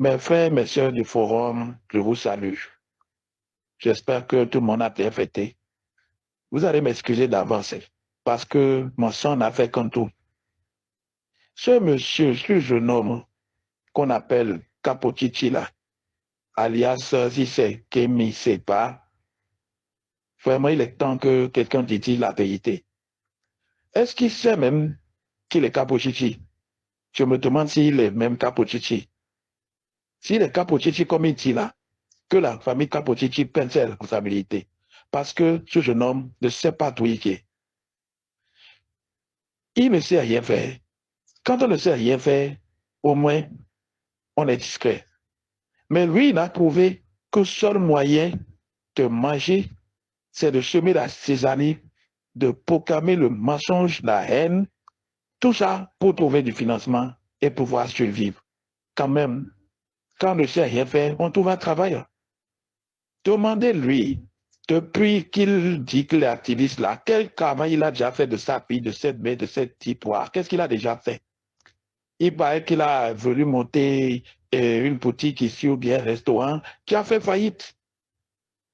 Mes frères, mes sœurs du forum, je vous salue. J'espère que tout le monde a bien fêté. Vous allez m'excuser d'avance parce que mon sang n'a fait qu'un tour. Ce jeune homme qu'on appelle Capochichi là, alias si c'est Kémy Sepa, vraiment il est temps que quelqu'un dise la vérité. Est-ce qu'il sait même qu'il est Capochichi? Je me demande s'il est même Capochichi. S'il est Capochichi comme il dit là, que la famille Capochichi prenne ses responsabilités. Parce que ce jeune homme ne sait pas d'où il est. Il ne sait rien faire. Quand on ne sait rien faire, au moins, on est discret. Mais lui, il a trouvé que le seul moyen de manger, c'est de semer la césanie, de proclamer le mensonge, la haine, tout ça pour trouver du financement et pouvoir survivre. Quand même, quand on ne sait rien faire, on trouve un travail. Demandez-lui, depuis qu'il dit qu'il est activiste là, quel travail il a déjà fait de sa fille, de cette mère, de cette histoire? Qu'est-ce qu'il a déjà fait? Il paraît qu'il a voulu monter une boutique ici ou bien un restaurant qui a fait faillite.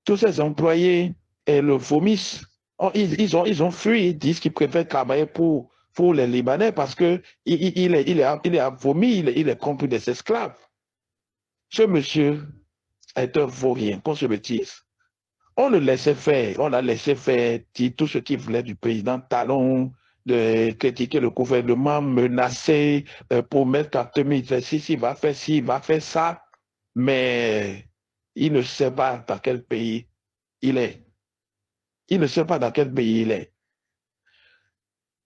Tous ses employés le vomissent. Oh, ils ont fui, ils disent qu'ils préfèrent travailler pour les Libanais parce qu'il il est vomi, il est compris des esclaves. Ce monsieur est un vaurien, qu'on se le dise. On le laissait faire, on l'a laissé faire, dire tout ce qu'il voulait du président Talon, de critiquer le gouvernement, menacer, pour mettre en 2026, il va faire ci, il va faire ça, mais il ne sait pas dans quel pays il est. Il ne sait pas dans quel pays il est.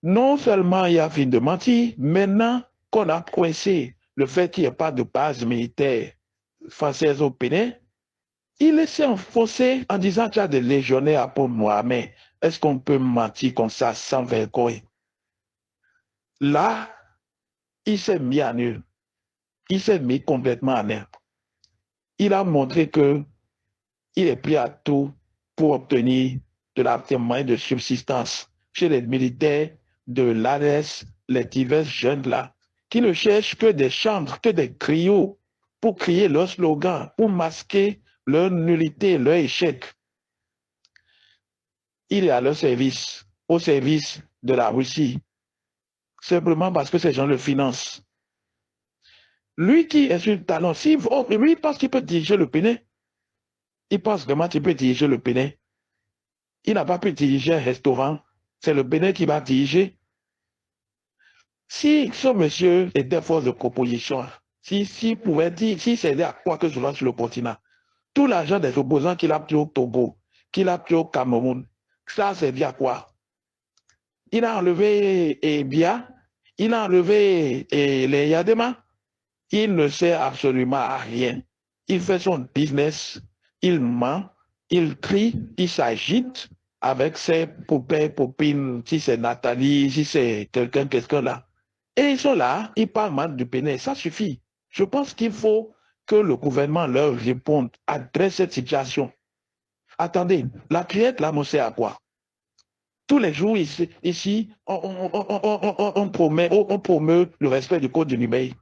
Non seulement il a fini de mentir, maintenant qu'on a coincé le fait qu'il n'y ait pas de base militaire française au Bénin, il s'est enfoncé en disant qu'il y a des légionnaires pour Mohamed. Est-ce qu'on peut mentir comme ça sans vergogne? Là, il s'est mis à nul. Il s'est mis complètement à nul. Il a montré que il est prêt à tout pour obtenir de la moyens de subsistance chez les militaires de l'ANES, les divers jeunes là, qui ne cherchent que des chantres, que des griots pour crier leur slogan, pour masquer leur nullité, leur échec. Il est à leur service, au service de la Russie, simplement parce que ces gens le financent. Lui qui est sur le talent, lui pense qu'il peut diriger le Bénin. Il pense vraiment qu'il peut diriger le Bénin. Il n'a pas pu diriger un restaurant. C'est le Bénin qui va diriger. Si ce monsieur était force de proposition, s'il pouvait dire, s'il s'aidait à quoi que ce soit sur le continent, tout l'argent des opposants qu'il a pris au Togo, qu'il a pris au Cameroun, ça servi à quoi? Il a enlevé Bia, il a enlevé les Yadema. Il ne sert absolument à rien. Il fait son business, il ment, il crie, il s'agite avec ses poupées, popines, si c'est Nathalie, si c'est quelqu'un là. Et ils sont là, ils parlent mal du Bénin, ça suffit. Je pense qu'il faut que le gouvernement leur réponde, adresse cette situation. Attendez, la criette là, on sait à quoi? Tous les jours ici on promeut le respect du code du numérique.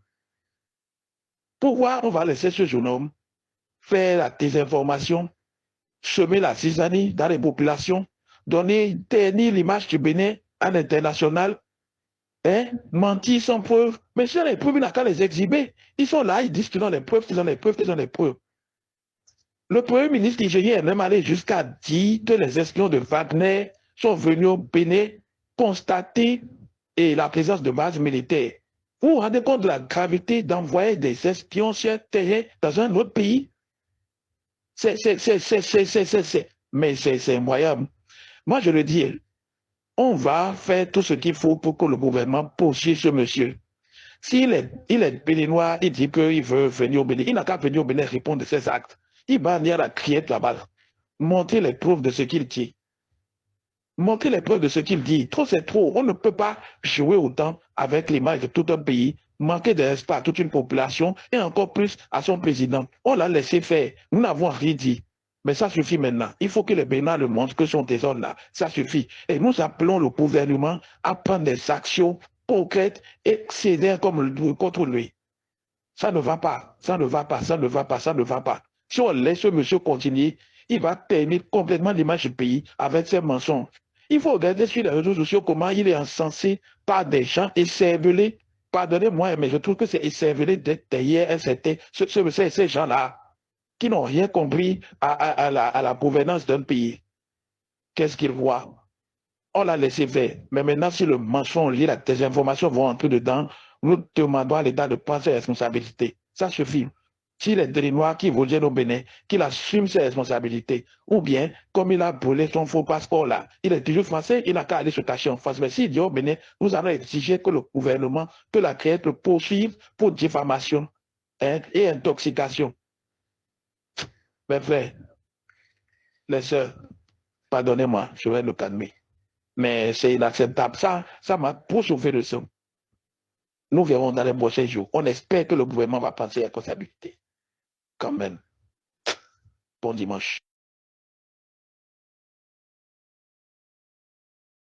Pourquoi on va laisser ce jeune homme faire la désinformation, semer la cisanie dans les populations, ternir l'image du Bénin à l'international, mentir sans preuve? Mais si on a les preuves, il n'a qu'à les exhiber. Ils sont là, ils disent qu'ils ont les preuves, qu'ils ont les preuves, qu'ils ont les preuves. Le premier ministre nigérien est même allé jusqu'à dire que les espions de Wagner sont venus au Bénin constater la présence de bases militaires. Vous vous rendez compte de la gravité d'envoyer des espions sur un terrain dans un autre pays? Mais c'est incroyable. Moi, je le dis, on va faire tout ce qu'il faut pour que le gouvernement poursuive ce monsieur. S'il est béninois, il dit qu'il veut venir au Bénin. Il n'a qu'à venir au Bénin répondre de ses actes. Il va venir à la criette là-bas. Montrer les preuves de ce qu'il dit. Montrer les preuves de ce qu'il dit. Trop, c'est trop. On ne peut pas jouer autant avec l'image de tout un pays, manquer de respect à toute une population et encore plus à son président. On l'a laissé faire. Nous n'avons rien dit. Mais ça suffit maintenant. Il faut que les Bénins le montrent que son trésor là, ça suffit. Et nous appelons le gouvernement à prendre des actions concrètes et sévères contre lui. Ça ne va pas, ça ne va pas, ça ne va pas, ça ne va pas. Si on laisse ce monsieur continuer, il va terminer complètement l'image du pays avec ses mensonges. Il faut regarder sur les réseaux sociaux comment il est encensé par des gens écervelés. Pardonnez-moi, mais je trouve que c'est écervelé d'être derrière ces gens-là qui n'ont rien compris à la gouvernance d'un pays. Qu'est-ce qu'ils voient? On l'a laissé faire. Mais maintenant, si le mensonge et la désinformation vont entrer dedans, nous demandons à l'État de prendre ses responsabilités. Ça suffit. S'il est des Noirs qui reviennent au Bénin, qu'il assume ses responsabilités, ou bien, comme il a brûlé son faux passeport là, il est toujours français, il n'a qu'à aller se cacher en France. Mais s'il dit au Bénin, nous allons exiger que le gouvernement, que la CREAT le poursuive pour diffamation et intoxication. Mes frères, les sœurs, pardonnez-moi, je vais le calmer. Mais c'est inacceptable. Ça m'a trop chauffé le sang. Nous verrons dans les prochains jours. On espère que le gouvernement va prendre ses responsabilités. Quand même. Bon dimanche.